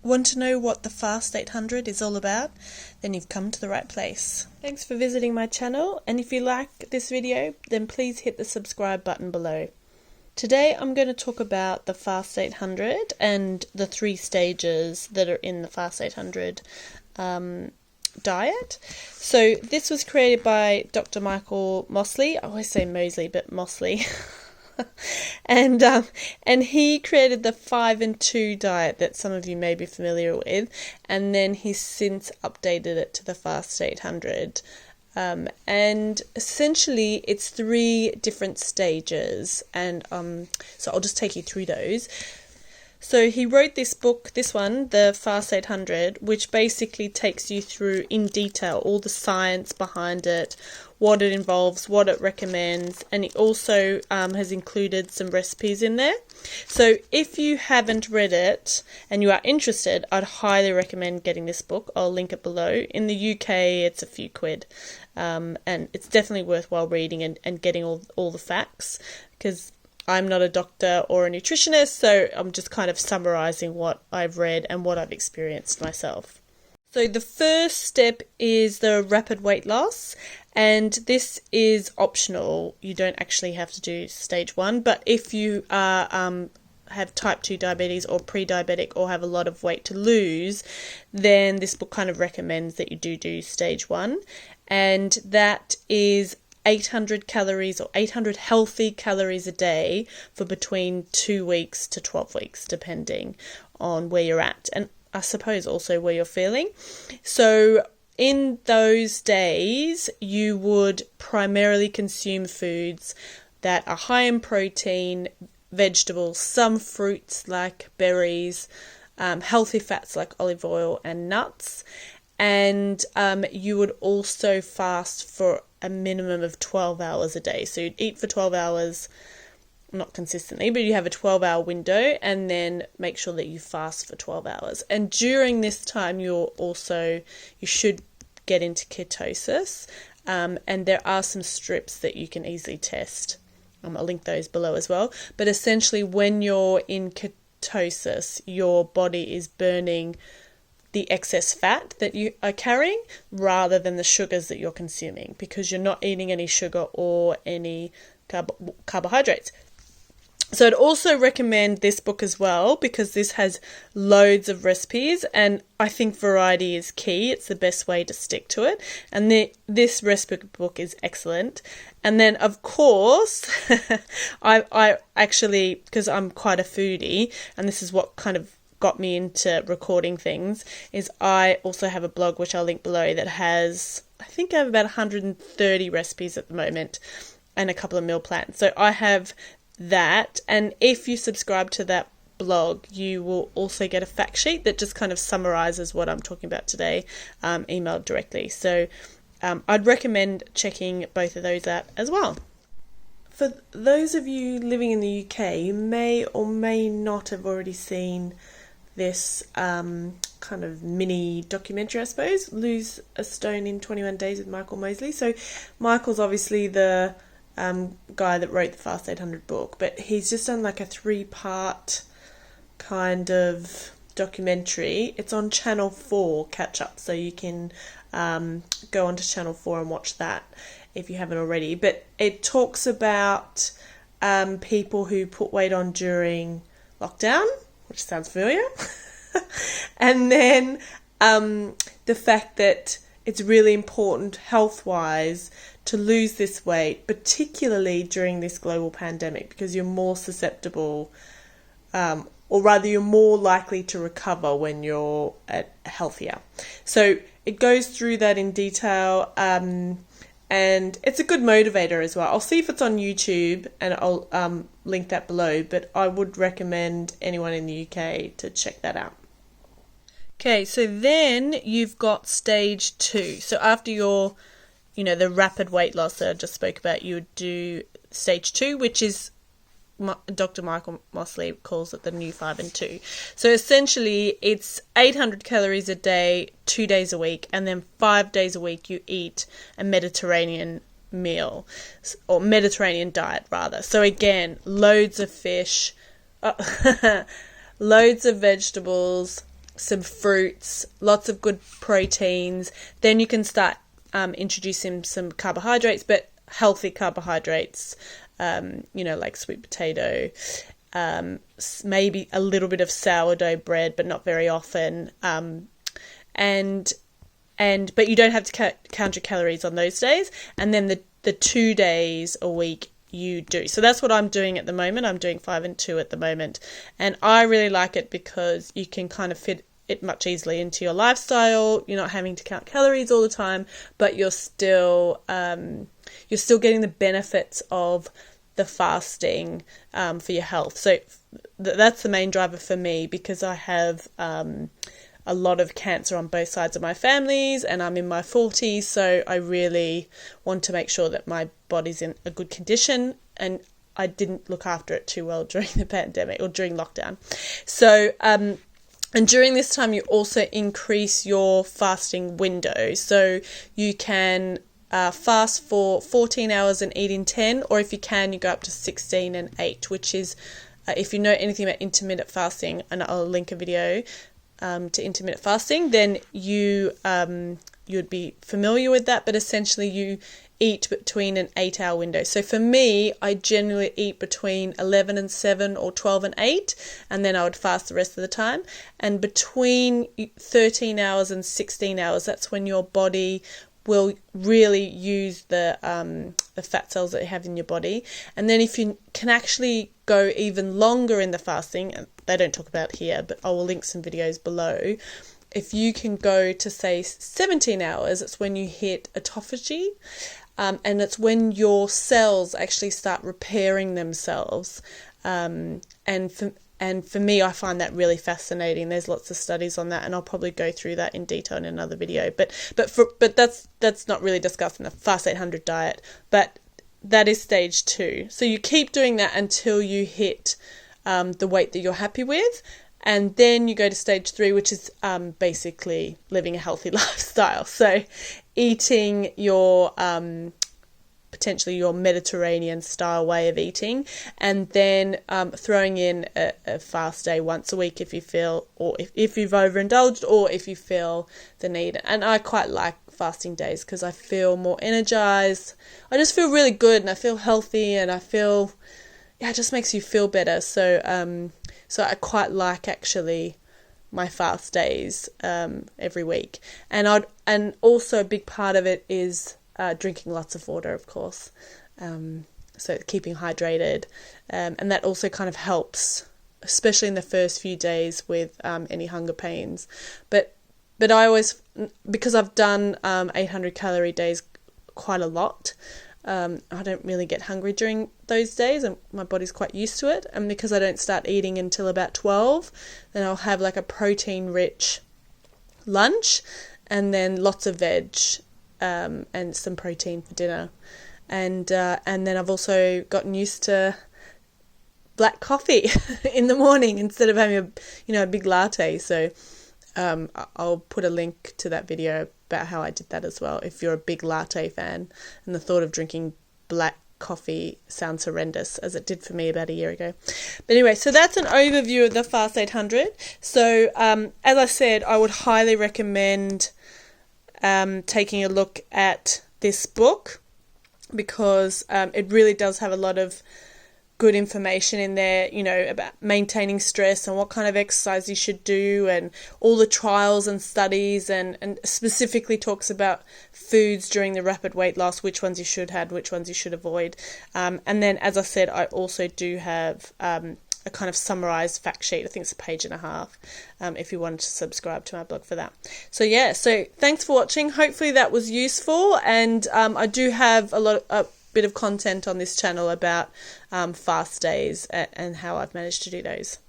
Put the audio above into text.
Want to know what the Fast 800 is all about? Then you've come to the right place. Thanks for visiting my channel, and if you like this video, then please hit the subscribe button below. Today I'm going to talk about the Fast 800 and the 3 stages that are in the Fast 800 diet. So this was created by Dr. Michael Mosley. I always say Mosley, but Mosley. and he created the 5 and 2 diet that some of you may be familiar with, and then he's since updated it to the Fast 800. And essentially it's 3 different stages, and so I'll just take you through those. So he wrote this book, this one, the Fast 800, which basically takes you through in detail all the science behind it, what it involves, what it recommends, and he also has included some recipes in there. So if you haven't read it and you are interested, I'd highly recommend getting this book. I'll link it below. In the UK, it's a few quid, and it's definitely worthwhile reading and getting all the facts, because I'm not a doctor or a nutritionist, so I'm just kind of summarising what I've read and what I've experienced myself. So the first step is the rapid weight loss, and this is optional. You don't actually have to do stage 1, but if you are have type 2 diabetes or pre-diabetic or have a lot of weight to lose, then this book kind of recommends that you do stage 1, and that is 800 calories or 800 healthy calories a day for between 2 weeks to 12 weeks, depending on where you're at, and I suppose also where you're feeling. So in those days, you would primarily consume foods that are high in protein, vegetables, some fruits like berries, healthy fats like olive oil and nuts, and you would also fast for a minimum of 12 hours a day. So you'd eat for 12 hours, not consistently, but you have a 12-hour window, and then make sure that you fast for 12 hours. And during this time, you should get into ketosis, and there are some strips that you can easily test. I'll link those below as well. But essentially, when you're in ketosis, your body is burning the excess fat that you are carrying rather than the sugars that you're consuming, because you're not eating any sugar or any carbohydrates. So I'd also recommend this book as well, because this has loads of recipes, and I think variety is key. It's the best way to stick to it, and this recipe book is excellent. And then of course I actually, because I'm quite a foodie, and this is what kind of got me into recording things, is I also have a blog which I'll link below that has, I think I have about 130 recipes at the moment and a couple of meal plans. So I have that, and if you subscribe to that blog, you will also get a fact sheet that just kind of summarizes what I'm talking about today, emailed directly. So I'd recommend checking both of those out as well. For those of you living in the UK, you may or may not have already seen this kind of mini documentary, I suppose, Lose a Stone in 21 Days with Michael Mosley. So Michael's obviously the guy that wrote the Fast 800 book, but he's just done like a 3-part kind of documentary. It's on Channel 4 catch up, so you can go onto Channel 4 and watch that if you haven't already. But it talks about people who put weight on during lockdown, which sounds familiar, and then the fact that it's really important health-wise to lose this weight, particularly during this global pandemic, because you're more susceptible, or rather you're more likely to recover when you're healthier. So it goes through that in detail, and it's a good motivator as well. I'll see if it's on YouTube, and I'll link that below, but I would recommend anyone in the UK to check that out. Okay, so then you've got stage 2. So after your, the rapid weight loss that I just spoke about, you would do stage 2, which is Dr. Michael Mosley calls it the new 5 and 2. So essentially it's 800 calories a day, 2 days a week, and then 5 days a week you eat a Mediterranean meal, or Mediterranean diet rather. So again, loads of fish, loads of vegetables, some fruits, lots of good proteins. Then you can start introducing some carbohydrates, but healthy carbohydrates, like sweet potato, maybe a little bit of sourdough bread, but not very often. But you don't have to count your calories on those days. And then the 2 days a week you do. So that's what I'm doing at the moment. I'm doing 5 and 2 at the moment. And I really like it because you can kind of fit it much easily into your lifestyle. You're not having to count calories all the time, but you're still getting the benefits of the fasting for your health. So that's the main driver for me, because I have a lot of cancer on both sides of my families, and I'm in my 40s, so I really want to make sure that my body's in a good condition, and I didn't look after it too well during the pandemic or during lockdown. So and during this time you also increase your fasting window, so you can fast for 14 hours and eat in 10, or if you can, you go up to 16 and 8, which is if you know anything about intermittent fasting, and I'll link a video to intermittent fasting, then you'd be familiar with that. But essentially you eat between an 8-hour window. So for me, I generally eat between 11 and 7 or 12 and 8, and then I would fast the rest of the time. And between 13 hours and 16 hours, that's when your body will really use the fat cells that you have in your body. And then if you can actually go even longer in the fasting, they don't talk about here, but I will link some videos below. If you can go to, say, 17 hours, it's when you hit autophagy, and it's when your cells actually start repairing themselves. And for me, I find that really fascinating. There's lots of studies on that, and I'll probably go through that in detail in another video. But that's not really discussed in the Fast 800 diet. But that is stage 2. So you keep doing that until you hit the weight that you're happy with, and then you go to stage 3, which is basically living a healthy lifestyle. So eating your potentially your Mediterranean style way of eating, and then throwing in a fast day once a week if you feel, or if you've overindulged, or if you feel the need. And I quite like fasting days because I feel more energized. I just feel really good, and I feel healthy, and I feel, it just makes you feel better. So I quite like actually my fast days every week. And also a big part of it is drinking lots of water, of course. So keeping hydrated, and that also kind of helps, especially in the first few days with any hunger pains. But I always, because I've done 800 calorie days quite a lot, I don't really get hungry during those days, and my body's quite used to it. And because I don't start eating until about 12, then I'll have like a protein rich lunch, and then lots of veg, and some protein for dinner. And then I've also gotten used to black coffee in the morning instead of having a big latte. So I'll put a link to that video about how I did that as well, if you're a big latte fan and the thought of drinking black coffee sounds horrendous, as it did for me about a year ago. But anyway, so that's an overview of the Fast 800. So as I said, I would highly recommend taking a look at this book, because it really does have a lot of good information in there, about maintaining stress and what kind of exercise you should do, and all the trials and studies, and specifically talks about foods during the rapid weight loss, which ones you should have, which ones you should avoid. And then, as I said, I also do have a kind of summarized fact sheet. I think it's a page and a half, if you wanted to subscribe to my blog for that. So thanks for watching. Hopefully that was useful, and I do have a bit of content on this channel about fast days and how I've managed to do those.